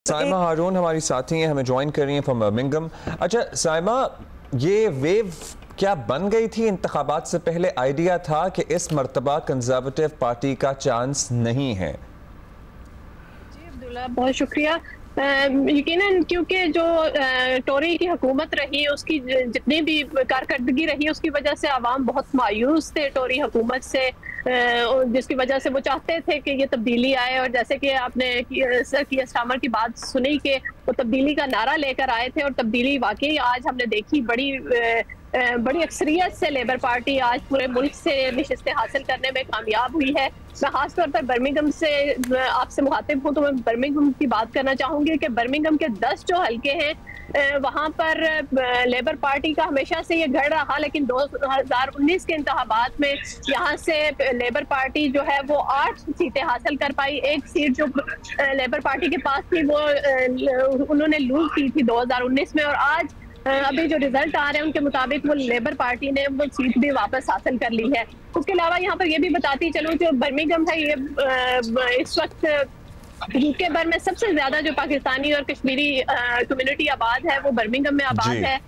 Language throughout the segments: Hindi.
साइमा हारून हमारी साथी हैं, हमें ज्वाइन कर रही हैं फ्रॉम बर्मिंघम। अच्छा साइमा, ये वेव क्या बन गई थी इंतखाबात से पहले? आइडिया था कि इस मर्तबा कंजर्वेटिव पार्टी का चांस नहीं है? जी अब्दुल्ला, बहुत शुक्रिया। यकीनन क्योंकि जो टोरी की हुकूमत रही, उसकी जितनी भी कारकर्दगी रही, उसकी वजह से आवाम बहुत मायूस थे टोरी हुकूमत से, जिसकी वजह से वो चाहते थे कि ये तब्दीली आए। और जैसे कि आपने सर कियर स्टार्मर की बात सुनी कि वो तब्दीली का नारा लेकर आए थे, और तब्दीली वाकई आज हमने देखी। बड़ी अक्सरियत से लेबर पार्टी आज पूरे मुल्क से नशिस्तें हासिल करने में कामयाब हुई है। मैं खासतौर पर बर्मिंघम से आपसे मुखातिब हूँ, तो मैं बर्मिंघम की बात करना चाहूँगी कि बर्मिंघम के 10 जो हल्के हैं वहाँ पर लेबर पार्टी का हमेशा से ये गढ़ रहा, लेकिन 2019 के इंतखाबात में यहाँ से लेबर पार्टी जो है वो 8 सीटें हासिल कर पाई। एक सीट जो लेबर पार्टी के पास थी वो उन्होंने लूज की थी 2019 में, और आज अभी जो रिजल्ट आ रहे हैं उनके मुताबिक वो लेबर पार्टी ने वो सीट भी वापस हासिल कर ली है। उसके अलावा यहाँ पर ये भी बताती चलूँ, जो बर्मिंघम है ये इस वक्त यूके भर में सबसे ज्यादा जो पाकिस्तानी और कश्मीरी कम्युनिटी आबाद है वो बर्मिंघम में आबाद है।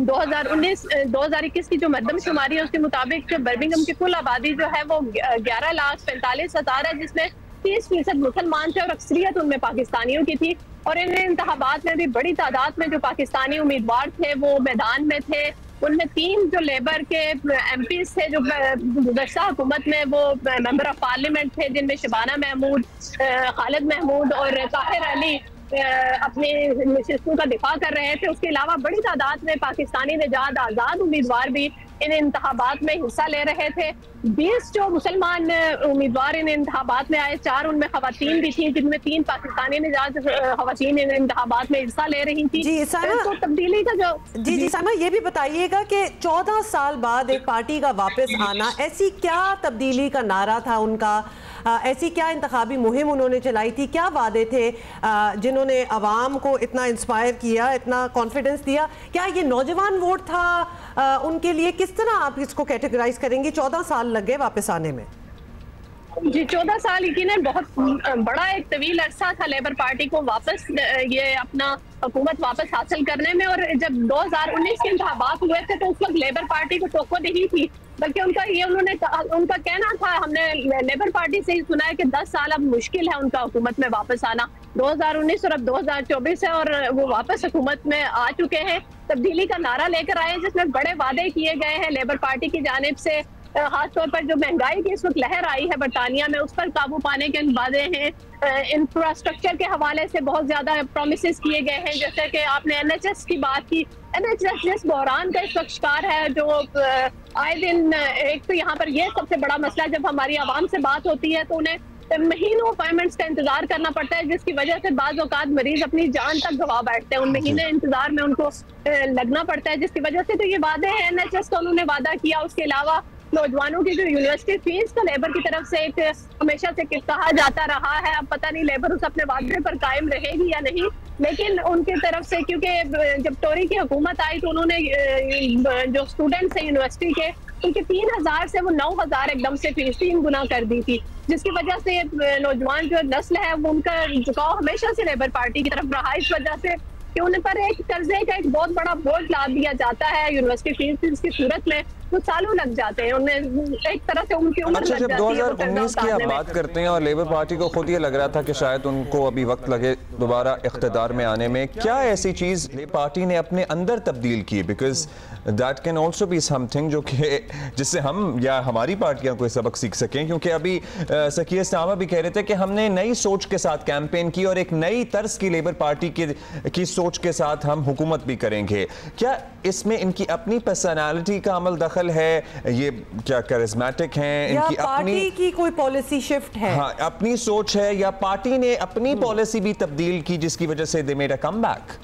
2021 की जो मरदमशुमारी है उसके मुताबिक बर्मिंघम की कुल आबादी जो है वो 11,45,000 है, जिसमें 30% मुसलमान थे और अक्सरियत उनमें पाकिस्तानियों की थी। और इन इंतखाबात में भी बड़ी तादाद में जो पाकिस्तानी उम्मीदवार थे वो मैदान में थे। उनमें 3 जो लेबर के एमपी थे जो गुज़श्ता हुकूमत में वो मेंबर ऑफ पार्लियामेंट थे, जिनमें शबाना महमूद, खालिद महमूद और ताहिर अली अपने नशिस्तों का दिफा कर रहे थे। उसके अलावा बड़ी तादाद में पाकिस्तानी निजात आज़ाद उम्मीदवार भी इन इंतखाबात में हिस्सा ले रहे थे। 20 जो मुसलमान उम्मीदवार इन इंतखाबात में आए, 4 उनमें खवातीन भी थी, जिनमें 3 पाकिस्तानी निजात खवातीन इन इंतखाबात में हिस्सा ले रही थी। जी साइमा, तो तब्दीली का जो जी साइमा, ये भी बताइएगा कि 14 साल बाद एक पार्टी का वापस आना, ऐसी क्या तब्दीली का नारा था उनका? ऐसी क्या इंतखाबी मुहिम उन्होंने चलाई थी? क्या वादे थे जिन्होंने अवाम को इतना इंस्पायर किया, इतना कॉन्फिडेंस दिया? क्या ये नौजवान वोट था उनके लिए? किस तरह आप इसको कैटेगराइज करेंगे? 14 साल लग गए वापस आने में। जी 14 साल यकीनन बहुत बड़ा एक तवील अरसा था लेबर पार्टी को वापस ये अपना हुकूमत वापस हासिल करने में। और जब 2019 के इंतखाबात हुए थे तो उस वक्त लेबर पार्टी को टोको नहीं थी, बल्कि उनका कहना था, हमने लेबर पार्टी से ही सुना है कि 10 साल अब मुश्किल है उनका हुकूमत में वापस आना। 2019 और अब 2024 है और वो वापस हुकूमत में आ चुके हैं। तब्दीली का नारा लेकर आए जिसमें बड़े वादे किए गए हैं लेबर पार्टी की जानिब से। खासतौर पर जो महंगाई की इस वक्त लहर आई है बरतानिया में, उस पर काबू पाने के वादे हैं। इंफ्रास्ट्रक्चर के हवाले से बहुत ज्यादा प्रोमिसेस किए गए हैं, जैसे कि आपने NHS की बात की। NHS जिस बहरान का इस वक्त शिकार है, जो आए दिन एक तो यहाँ पर ये सबसे बड़ा मसला, जब हमारी आवाम से बात होती है तो उन्हें महीनों अपॉइंटमेंट्स का इंतजार करना पड़ता है, जिसकी वजह से बाज़ औक़ात मरीज अपनी जान तक गवा बैठते हैं। उन महीने इंतजार में उनको लगना पड़ता है, जिसकी वजह से तो ये वादे हैं NHS का उन्होंने वादा किया। उसके अलावा नौजवानों की जो यूनिवर्सिटी फीस का लेबर की तरफ से एक हमेशा से कहा जाता रहा है, अब पता नहीं लेबर उस अपने वादे पर कायम रहेगी या नहीं, लेकिन उनकी तरफ से, क्योंकि जब टोरी की हुकूमत आई तो उन्होंने जो स्टूडेंट्स हैं यूनिवर्सिटी के, उनके 3,000 से वो 9,000 एकदम से फीस 3 गुना कर दी थी, जिसकी वजह से नौजवान जो नस्ल है वो उनका झुकाव हमेशा से लेबर पार्टी की तरफ रहा। इस वजह से कि उन पर एक कर्जे का एक बहुत बड़ा बोझ लाद दिया जाता है यूनिवर्सिटी फीस की सूरत में, तो सालों लग जाते हैं उनमें, एक तरह से उनकी उम्र लग जाती है। जब 2019 की आप बात करते हैं और लेबर पार्टी को खुद ये लग रहा था कि शायद उनको अभी वक्त लगे दोबारा इख्तिदार में आने में, क्या ऐसी चीज़ पार्टी ने अपने अंदर तब्दील की? Because that can also be something जो कि जिससे हम या हमारी पार्टियां कोई सबक सीख सकें। क्योंकि अभी सकीर स्टार्मर भी कह रहे थे कि हमने नई सोच के साथ कैंपेन की और एक नई तर्ज की लेबर पार्टी की सोच के साथ हम हुकूमत भी करेंगे। क्या इसमें इनकी अपनी पर्सनालिटी का अमल दखल है? ये क्या करिश्मेटिक हैं? इनकी पार्टी की कोई पॉलिसी शिफ्ट है? हाँ, अपनी सोच है, या पार्टी ने अपनी पॉलिसी भी तब्दील की जिसकी वजह से they made a comeback?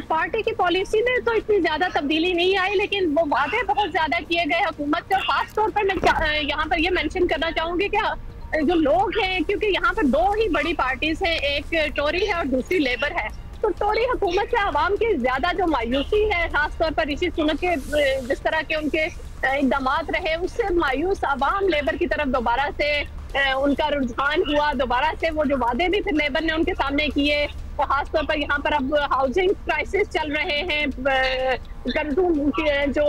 Party की पॉलिसी में तो इतनी ज्यादा तब्दीली नहीं आई, लेकिन वो वादे बहुत ज्यादा किए गए हुकूमत से। खास तौर पर मैं यहाँ पर ये मेंशन करना चाहूंगी कि जो लोग हैं, क्योंकि यहाँ पर 2 ही बड़ी पार्टीज हैं, एक टोरी है और दूसरी लेबर है, तो टोरी हुकूमत से आवाम की ज्यादा जो मायूसी है, खासतौर पर ऋषि सुनक के जिस तरह के उनके इकदाम रहे, उससे मायूस आवाम लेबर की तरफ दोबारा से उनका रुझान हुआ दोबारा से, वो जो वादे भी फिर लेबर ने उनके सामने किए, और खासतौर पर यहाँ पर अब हाउसिंग क्राइसिस चल रहे हैं, कर्जों की जो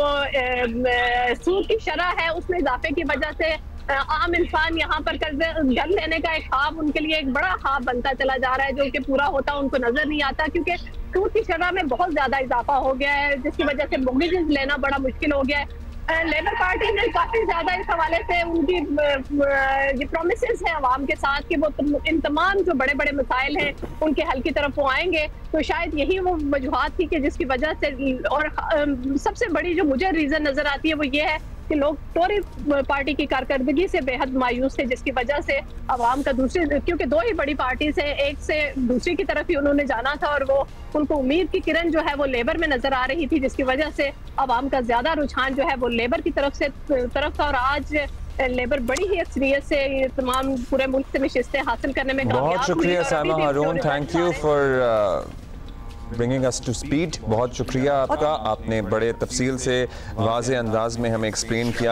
सूद की शरह है उसमें इजाफे की वजह से आम इंसान यहाँ पर घर लेने का एक ख्वाब उनके लिए एक बड़ा ख्वाब बनता चला जा रहा है, जो कि पूरा होता उनको नजर नहीं आता, क्योंकि सूद की शरह में बहुत ज्यादा इजाफा हो गया है, जिसकी वजह से मोर्गेजेस लेना बड़ा मुश्किल हो गया है। लेबर पार्टी ने काफी ज्यादा इस हवाले से उनकी ये प्रोमिसेस है अवाम के साथ कि वो इन तमाम जो बड़े बड़े मसाइल हैं उनके हल की तरफ वो आएंगे, तो शायद यही वो वजूहात थी कि जिसकी वजह से, और सबसे बड़ी जो मुझे रीजन नजर आती है वो ये है कि लोग टोरी पार्टी की कारकर्दगी से बेहद मायूस थे, जिसकी वजह से अवाम का दूसरी, क्योंकि दो ही बड़ी पार्टी से एक से दूसरी की तरफ ही उन्होंने जाना था, और वो उनको उम्मीद की किरण जो है वो लेबर में नजर आ रही थी, जिसकी वजह से अवाम का ज्यादा रुझान जो है वो लेबर की तरफ था, और आज लेबर बड़ी ही अक्सरियत से ये तमाम पूरे मुल्क से नशिस्तें हासिल करने में कामयाब हुई। बहुत शुक्रिया Saima Haroon, thank you for bringing us to speed. बहुत शुक्रिया आपका, आपने बड़े तफसील से वाज़े अंदाज में हमें एक्सप्लेन किया